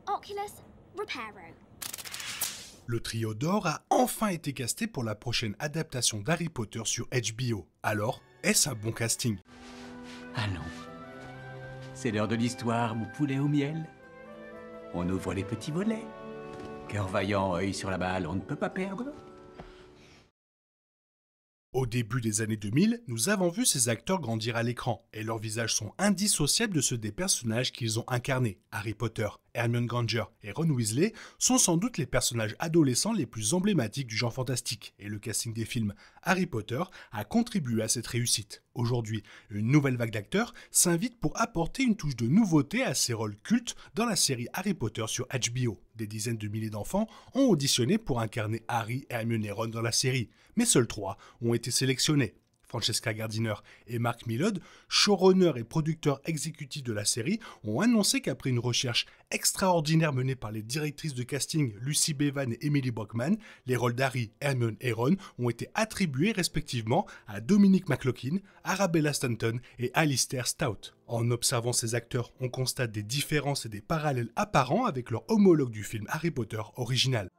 Oculus Reparo. Le trio d'or a enfin été casté pour la prochaine adaptation d'Harry Potter sur HBO. Alors, est-ce un bon casting? Allons. C'est l'heure de l'histoire, mon poulet au miel. On ouvre les petits volets. Cœur vaillant, œil sur la balle, on ne peut pas perdre. Au début des années 2000, nous avons vu ces acteurs grandir à l'écran, et leurs visages sont indissociables de ceux des personnages qu'ils ont incarnés. Harry Potter, Hermione Granger et Ron Weasley sont sans doute les personnages adolescents les plus emblématiques du genre fantastique, et le casting des films Harry Potter a contribué à cette réussite. Aujourd'hui, une nouvelle vague d'acteurs s'invite pour apporter une touche de nouveauté à ces rôles cultes dans la série Harry Potter sur HBO. Des dizaines de milliers d'enfants ont auditionné pour incarner Harry, Hermione et Ron dans la série, mais seuls 3 ont été sélectionnés. Francesca Gardiner et Mark Millod, showrunners et producteurs exécutifs de la série, ont annoncé qu'après une recherche extraordinaire menée par les directrices de casting Lucy Bevan et Emily Brockman, les rôles d'Harry, Hermione et Ron ont été attribués respectivement à Dominic McLaughlin, Arabella Stanton et Alistair Stout. En observant ces acteurs, on constate des différences et des parallèles apparents avec leur homologue du film Harry Potter original.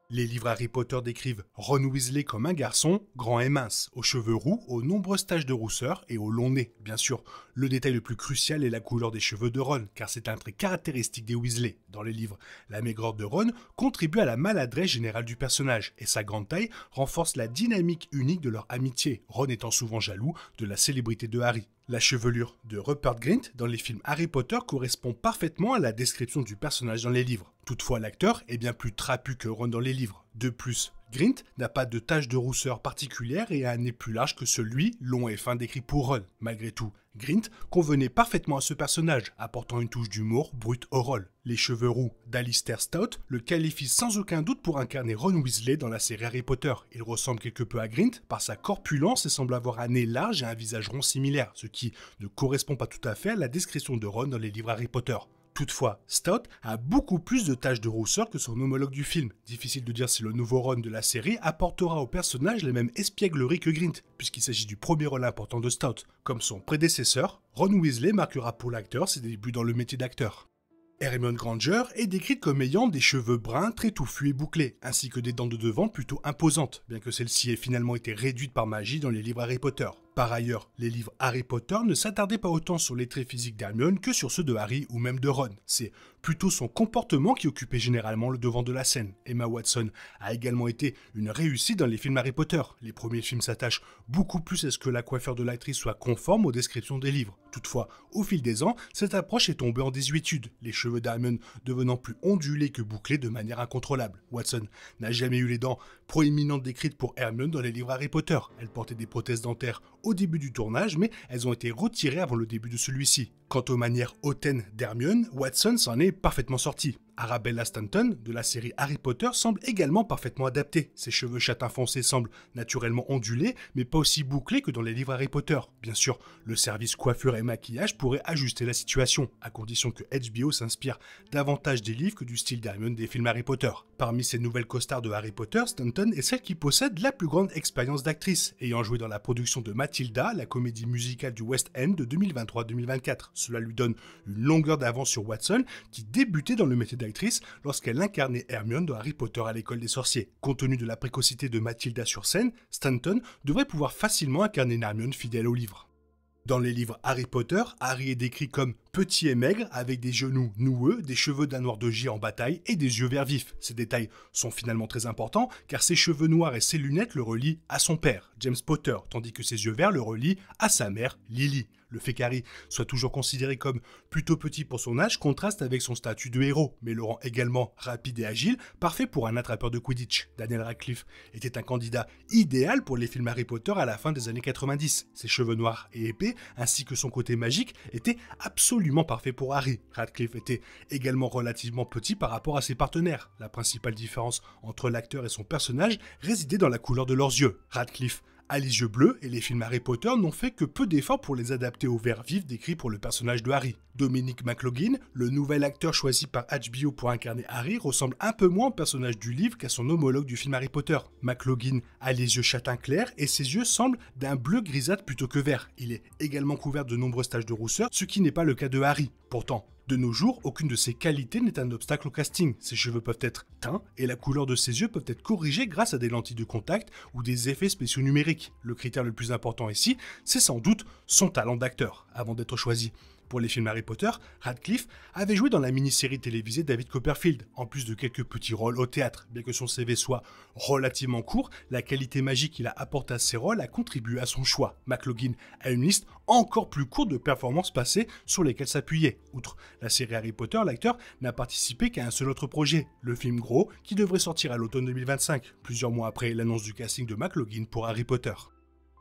Les livres Harry Potter décrivent Ron Weasley comme un garçon grand et mince, aux cheveux roux, aux nombreuses taches de rousseur et au long nez. Bien sûr, le détail le plus crucial est la couleur des cheveux de Ron, car c'est un trait caractéristique des Weasley. Dans les livres, la maigreur de Ron contribue à la maladresse générale du personnage, et sa grande taille renforce la dynamique unique de leur amitié, Ron étant souvent jaloux de la célébrité de Harry. La chevelure de Rupert Grint dans les films Harry Potter correspond parfaitement à la description du personnage dans les livres. Toutefois, l'acteur est bien plus trapu que Ron dans les livres. De plus, Grint n'a pas de tache de rousseur particulière et a un nez plus large que celui, long et fin, décrit pour Ron. Malgré tout, Grint convenait parfaitement à ce personnage, apportant une touche d'humour brut au rôle. Les cheveux roux d'Alistair Stout le qualifient sans aucun doute pour incarner Ron Weasley dans la série Harry Potter. Il ressemble quelque peu à Grint par sa corpulence et semble avoir un nez large et un visage rond similaire, ce qui ne correspond pas tout à fait à la description de Ron dans les livres Harry Potter. Toutefois, Stout a beaucoup plus de taches de rousseur que son homologue du film. Difficile de dire si le nouveau Ron de la série apportera au personnage les mêmes espiègleries que Grint, puisqu'il s'agit du premier rôle important de Stout. Comme son prédécesseur, Ron Weasley marquera pour l'acteur ses débuts dans le métier d'acteur. Hermione Granger est décrite comme ayant des cheveux bruns très touffus et bouclés, ainsi que des dents de devant plutôt imposantes, bien que celle-ci ait finalement été réduite par magie dans les livres Harry Potter. Par ailleurs, les livres Harry Potter ne s'attardaient pas autant sur les traits physiques d'Hermione que sur ceux de Harry ou même de Ron. C'est plutôt son comportement qui occupait généralement le devant de la scène. Emma Watson a également été une réussite dans les films Harry Potter. Les premiers films s'attachent beaucoup plus à ce que la coiffure de l'actrice soit conforme aux descriptions des livres. Toutefois, au fil des ans, cette approche est tombée en désuétude, les cheveux d'Hermione devenant plus ondulés que bouclés de manière incontrôlable. Watson n'a jamais eu les dents proéminentes décrites pour Hermione dans les livres Harry Potter. Elle portait des prothèses dentaires au début du tournage, mais elles ont été retirées avant le début de celui-ci. Quant aux manières hautaines d'Hermione, Watson s'en est parfaitement sorti. Arabella Stanton, de la série Harry Potter, semble également parfaitement adaptée. Ses cheveux châtain foncé semblent naturellement ondulés, mais pas aussi bouclés que dans les livres Harry Potter. Bien sûr, le service coiffure et maquillage pourrait ajuster la situation, à condition que HBO s'inspire davantage des livres que du style d'Hermione des films Harry Potter. Parmi ces nouvelles costards de Harry Potter, Stanton est celle qui possède la plus grande expérience d'actrice, ayant joué dans la production de Matilda, la comédie musicale du West End de 2023-2024. Cela lui donne une longueur d'avance sur Watson, qui débutait dans le métier d'actrice lorsqu'elle incarnait Hermione dans Harry Potter à l'école des sorciers. Compte tenu de la précocité de Matilda sur scène, Stanton devrait pouvoir facilement incarner une Hermione fidèle au livre. Dans les livres Harry Potter, Harry est décrit comme petit et maigre, avec des genoux noueux, des cheveux d'un noir de gy en bataille et des yeux vert vifs. Ces détails sont finalement très importants, car ses cheveux noirs et ses lunettes le relient à son père, James Potter, tandis que ses yeux verts le relient à sa mère, Lily. Le fait qu'Harry soit toujours considéré comme plutôt petit pour son âge contraste avec son statut de héros, mais le rend également rapide et agile, parfait pour un attrapeur de Quidditch. Daniel Radcliffe était un candidat idéal pour les films Harry Potter à la fin des années 90. Ses cheveux noirs et épais, ainsi que son côté magique, étaient absolument parfaits pour Harry. Radcliffe était également relativement petit par rapport à ses partenaires. La principale différence entre l'acteur et son personnage résidait dans la couleur de leurs yeux. Radcliffe a les yeux bleus et les films Harry Potter n'ont fait que peu d'efforts pour les adapter au vert vif décrit pour le personnage de Harry. Dominic McLaughlin, le nouvel acteur choisi par HBO pour incarner Harry, ressemble un peu moins au personnage du livre qu'à son homologue du film Harry Potter. McLaughlin a les yeux châtain clair et ses yeux semblent d'un bleu grisâtre plutôt que vert. Il est également couvert de nombreuses taches de rousseur, ce qui n'est pas le cas de Harry. Pourtant, De nos jours, aucune de ces qualités n'est un obstacle au casting. Ses cheveux peuvent être teints et la couleur de ses yeux peut être corrigée grâce à des lentilles de contact ou des effets spéciaux numériques. Le critère le plus important ici, c'est sans doute son talent d'acteur, avant d'être choisi. Pour les films Harry Potter, Radcliffe avait joué dans la mini-série télévisée David Copperfield, en plus de quelques petits rôles au théâtre. Bien que son CV soit relativement court, la qualité magique qu'il a apportée à ses rôles a contribué à son choix. McLaughlin a une liste encore plus courte de performances passées sur lesquelles s'appuyer. Outre la série Harry Potter, l'acteur n'a participé qu'à un seul autre projet, le film Gros, qui devrait sortir à l'automne 2025, plusieurs mois après l'annonce du casting de McLaughlin pour Harry Potter.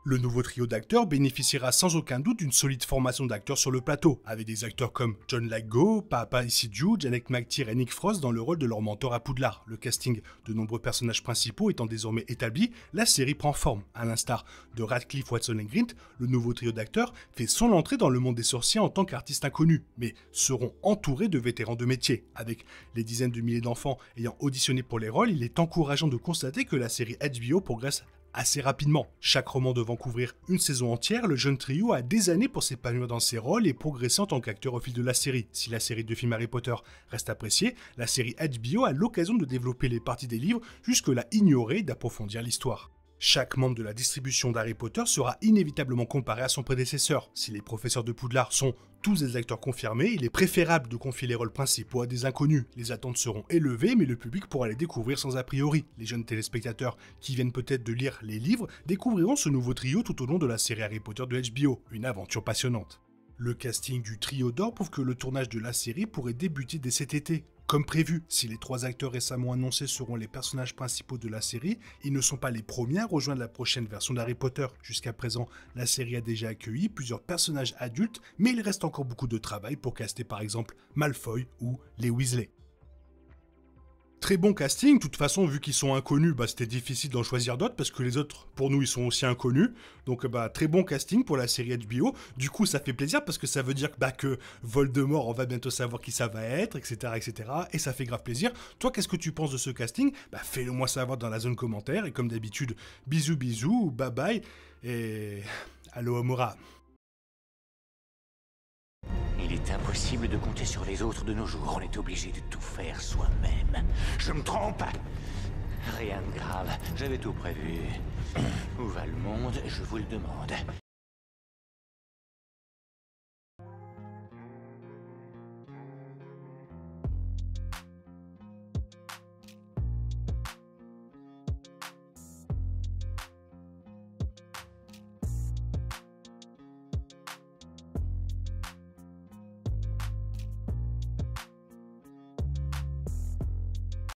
Le nouveau trio d'acteurs bénéficiera sans aucun doute d'une solide formation d'acteurs sur le plateau, avec des acteurs comme John Lithgow, Paapa Isidiou, Janet McTeer et Nick Frost dans le rôle de leur mentor à Poudlard. Le casting de nombreux personnages principaux étant désormais établi, la série prend forme. À l'instar de Radcliffe, Watson et Grint, le nouveau trio d'acteurs fait son entrée dans le monde des sorciers en tant qu'artistes inconnus, mais seront entourés de vétérans de métier. Avec les dizaines de milliers d'enfants ayant auditionné pour les rôles, il est encourageant de constater que la série HBO progresse assez rapidement. Chaque roman devant couvrir une saison entière, le jeune trio a des années pour s'épanouir dans ses rôles et progresser en tant qu'acteur au fil de la série. Si la série de films Harry Potter reste appréciée, la série HBO a l'occasion de développer les parties des livres jusque-là ignorées et d'approfondir l'histoire. Chaque membre de la distribution d'Harry Potter sera inévitablement comparé à son prédécesseur. Si les professeurs de Poudlard sont tous des acteurs confirmés, il est préférable de confier les rôles principaux à des inconnus. Les attentes seront élevées, mais le public pourra les découvrir sans a priori. Les jeunes téléspectateurs qui viennent peut-être de lire les livres découvriront ce nouveau trio tout au long de la série Harry Potter de HBO, une aventure passionnante. Le casting du trio d'or prouve que le tournage de la série pourrait débuter dès cet été. Comme prévu, si les 3 acteurs récemment annoncés seront les personnages principaux de la série, ils ne sont pas les premiers à rejoindre la prochaine version d'Harry Potter. Jusqu'à présent, la série a déjà accueilli plusieurs personnages adultes, mais il reste encore beaucoup de travail pour caster par exemple Malfoy ou les Weasley. Très bon casting, de toute façon, vu qu'ils sont inconnus, c'était difficile d'en choisir d'autres, parce que les autres, pour nous, ils sont aussi inconnus. Donc, très bon casting pour la série HBO. Du coup, ça fait plaisir, parce que ça veut dire que Voldemort, on va bientôt savoir qui ça va être, etc., etc. Et ça fait grave plaisir. Toi, qu'est-ce que tu penses de ce casting ? Fais-le moi savoir dans la zone commentaire. Et comme d'habitude, bisous, bisous, bye bye, et... Allo Amora. Il est impossible de compter sur les autres de nos jours. On est obligé de tout faire soi-même. Je me trompe? Rien de grave. J'avais tout prévu. Où va le monde? Je vous le demande.